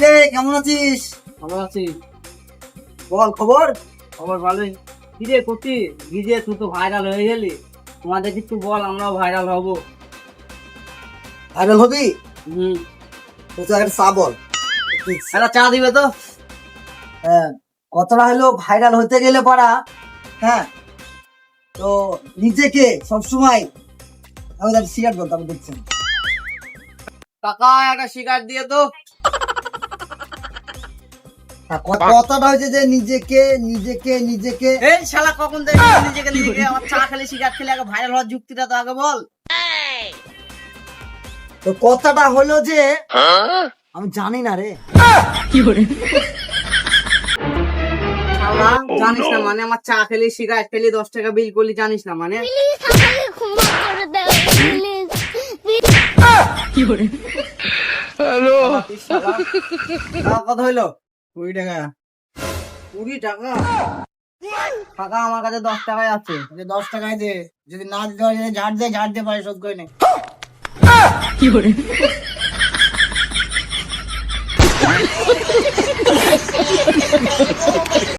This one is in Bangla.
কেমন আছিস? ভালো আছি। বল খবর। খবর ভালোই। কি রে করছি ভিজে, তুই তো ভাইরাল হয়ে গেলি। তোমাদের কিছু বল, আমরাও ভাইরাল হব। ভাইরাল হবি? হুম। তো তুই একটা চা বল। একটা চা দিবে তো? হ্যাঁ, কতটা হলো ভাইরাল হতে গেলে পারা। হ্যাঁ, তো নিজেকে সবসময় আমাদের সিগারেট বলতে আমি দেখছেন। কাকা একটা সিগারেট দিয়ে তো। কথাটা হয়েছে যে নিজেকে নিজেকে নিজেকে এই শালা কখন থেকে নিজেকে নিজেকে আমার চা খেলে সিগারেট খেলে আগে ভাইরাল হওয়ার যুক্তিটা তো আগে বল। তো কথাটা হলো যে আমি জানি না রে। শালা জানিস না মানে আমার চা খেলে সিগারেট খেলে 10 টাকা বিল করলি, জানিস না মানে? হ্যালো, কত হইলো? 20 টাকা। 20 টাকা? কাকা আমার কাছে 10 টাকাই আছে। 10 টাকায় দে, যদি না দিতে পারে ঝাড় দে পারে শোধ করে নে। কি